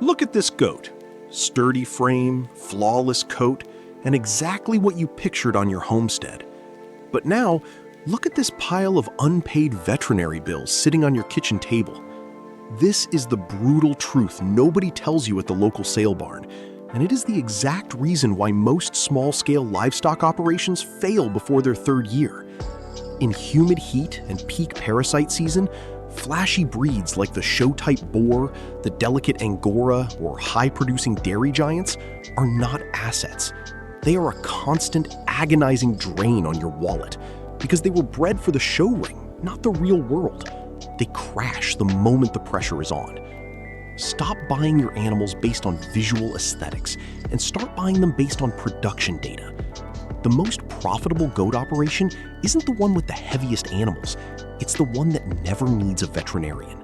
Look at this goat. Sturdy frame, flawless coat, and exactly what you pictured on your homestead. But now, look at this pile of unpaid veterinary bills sitting on your kitchen table. This is the brutal truth nobody tells you at the local sale barn, and it is the exact reason why most small-scale livestock operations fail before their third year. In humid heat and peak parasite season, flashy breeds like the show-type Boer, the delicate Angora, or high-producing dairy giants are not assets. They are a constant, agonizing drain on your wallet because they were bred for the show ring, not the real world. They crash the moment the pressure is on. Stop buying your animals based on visual aesthetics and start buying them based on production data. The most profitable goat operation isn't the one with the heaviest animals. It's the one that never needs a veterinarian.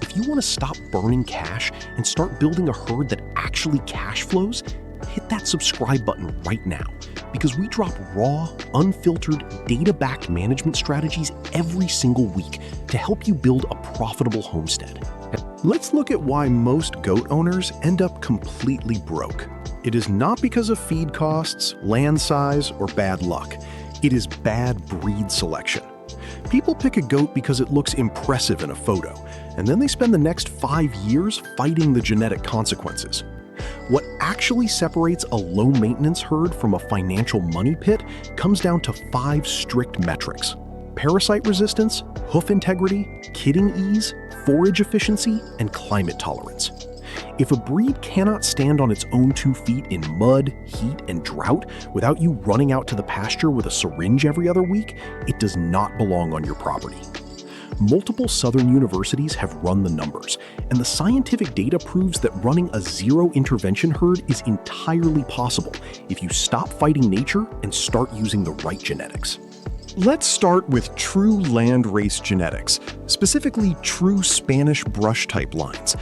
If you want to stop burning cash and start building a herd that actually cash flows, hit that subscribe button right now, because we drop raw, unfiltered, data-backed management strategies every single week to help you build a profitable homestead. Let's look at why most goat owners end up completely broke. It is not because of feed costs, land size, or bad luck. It is bad breed selection. People pick a goat because it looks impressive in a photo, and then they spend the next 5 years fighting the genetic consequences. What actually separates a low-maintenance herd from a financial money pit comes down to 5 strict metrics: parasite resistance, hoof integrity, kidding ease, forage efficiency, and climate tolerance. If a breed cannot stand on its own 2 feet in mud, heat, and drought without you running out to the pasture with a syringe every other week, it does not belong on your property. Multiple southern universities have run the numbers, and the scientific data proves that running a zero-intervention herd is entirely possible if you stop fighting nature and start using the right genetics. Let's start with true land-race genetics, specifically true Spanish brush-type lines.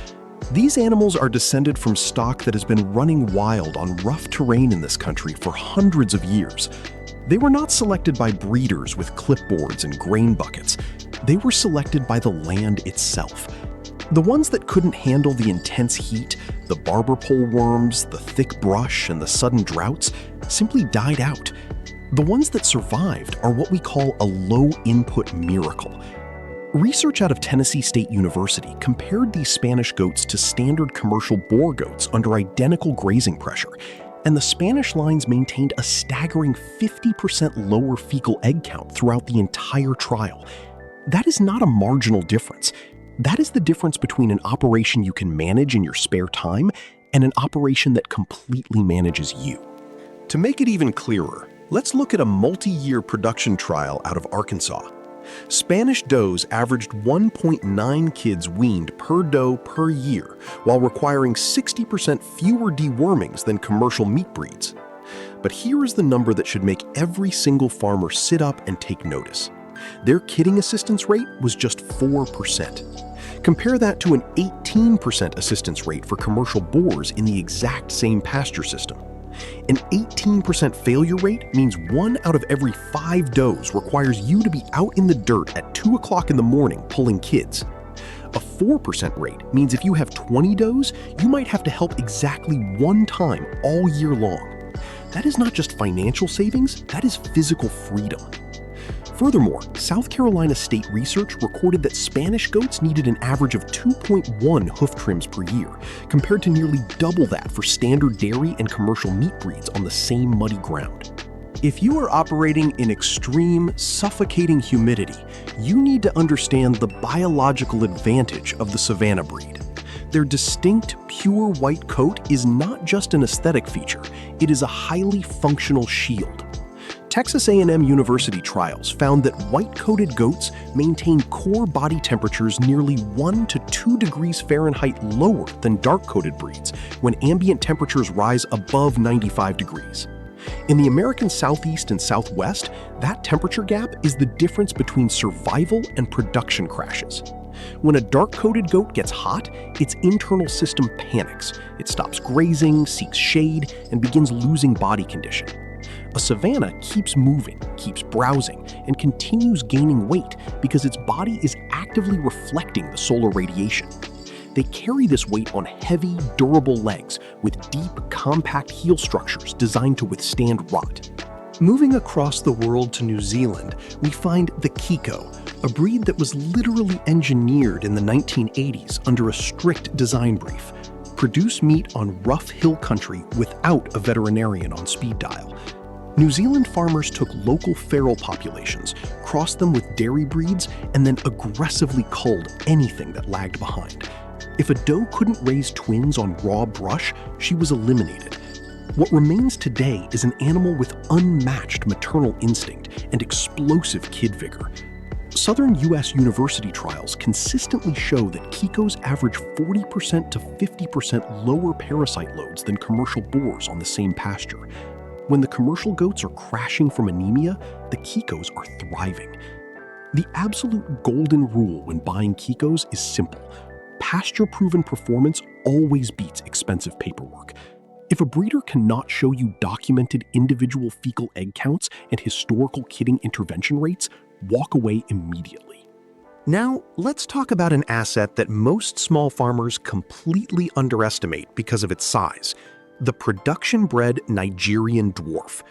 These animals are descended from stock that has been running wild on rough terrain in this country for hundreds of years. They were not selected by breeders with clipboards and grain buckets. They were selected by the land itself. The ones that couldn't handle the intense heat, the barber pole worms, the thick brush, and the sudden droughts simply died out. The ones that survived are what we call a low-input miracle. Research out of Tennessee State University compared these Spanish goats to standard commercial Boer goats under identical grazing pressure, and the Spanish lines maintained a staggering 50% lower fecal egg count throughout the entire trial. That is not a marginal difference. That is the difference between an operation you can manage in your spare time and an operation that completely manages you. To make it even clearer, let's look at a multi-year production trial out of Arkansas. Spanish does averaged 1.9 kids weaned per doe per year, while requiring 60% fewer dewormings than commercial meat breeds. But here is the number that should make every single farmer sit up and take notice. Their kidding assistance rate was just 4%. Compare that to an 18% assistance rate for commercial Boers in the exact same pasture system. An 18% failure rate means 1 out of every 5 does requires you to be out in the dirt at 2 o'clock in the morning pulling kids. A 4% rate means if you have 20 does, you might have to help exactly 1 time all year long. That is not just financial savings, that is physical freedom. Furthermore, South Carolina State research recorded that Spanish goats needed an average of 2.1 hoof trims per year, compared to nearly double that for standard dairy and commercial meat breeds on the same muddy ground. If you are operating in extreme, suffocating humidity, you need to understand the biological advantage of the Savannah breed. Their distinct, pure white coat is not just an aesthetic feature, it is a highly functional shield. Texas A&M University trials found that white-coated goats maintain core body temperatures nearly 1 to 2 degrees Fahrenheit lower than dark-coated breeds when ambient temperatures rise above 95 degrees. In the American Southeast and Southwest, that temperature gap is the difference between survival and production crashes. When a dark-coated goat gets hot, its internal system panics. It stops grazing, seeks shade, and begins losing body condition. A Savannah keeps moving, keeps browsing, and continues gaining weight because its body is actively reflecting the solar radiation. They carry this weight on heavy, durable legs with deep, compact heel structures designed to withstand rot. Moving across the world to New Zealand, we find the Kiko, a breed that was literally engineered in the 1980s under a strict design brief. Produce meat on rough hill country without a veterinarian on speed dial. New Zealand farmers took local feral populations, crossed them with dairy breeds, and then aggressively culled anything that lagged behind. If a doe couldn't raise twins on raw brush, she was eliminated. What remains today is an animal with unmatched maternal instinct and explosive kid vigor. Southern U.S. university trials consistently show that Kikos average 40% to 50% lower parasite loads than commercial boars on the same pasture. When the commercial goats are crashing from anemia, the Kikos are thriving. The absolute golden rule when buying Kikos is simple. Pasture-proven performance always beats expensive paperwork. If a breeder cannot show you documented individual fecal egg counts and historical kidding intervention rates, walk away immediately. Now, let's talk about an asset that most small farmers completely underestimate because of its size: the production-bred Nigerian Dwarf.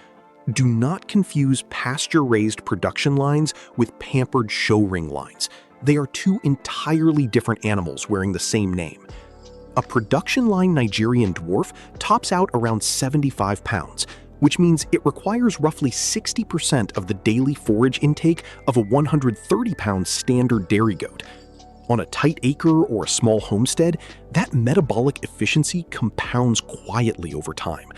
Do not confuse pasture-raised production lines with pampered show ring lines. They are two entirely different animals wearing the same name. A production line Nigerian Dwarf tops out around 75 pounds, which means it requires roughly 60% of the daily forage intake of a 130-pound standard dairy goat. On a tight acre or a small homestead, that metabolic efficiency compounds quietly over time.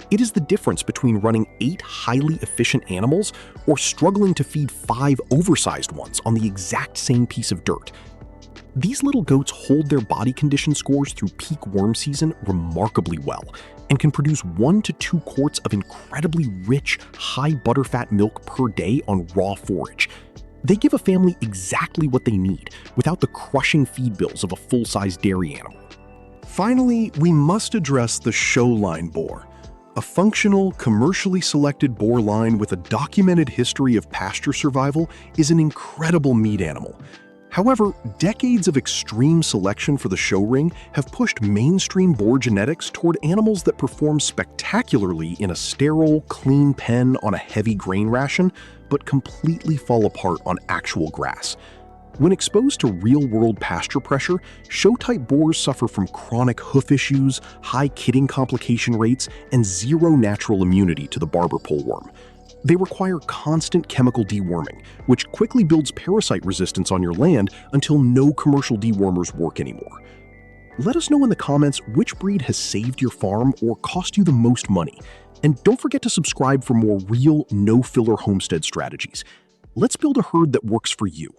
It is the difference between running 8 highly efficient animals or struggling to feed 5 oversized ones on the exact same piece of dirt. These little goats hold their body condition scores through peak worm season remarkably well and can produce 1 to 2 quarts of incredibly rich, high butterfat milk per day on raw forage. They give a family exactly what they need without the crushing feed bills of a full-size dairy animal. Finally, we must address the show line boar. A functional, commercially selected boar line with a documented history of pasture survival is an incredible meat animal. However, decades of extreme selection for the show ring have pushed mainstream boar genetics toward animals that perform spectacularly in a sterile, clean pen on a heavy grain ration, but completely fall apart on actual grass. When exposed to real-world pasture pressure, show-type boars suffer from chronic hoof issues, high kidding complication rates, and zero natural immunity to the barber pole worm. They require constant chemical deworming, which quickly builds parasite resistance on your land until no commercial dewormers work anymore. Let us know in the comments which breed has saved your farm or cost you the most money. And don't forget to subscribe for more real, no-filler homestead strategies. Let's build a herd that works for you.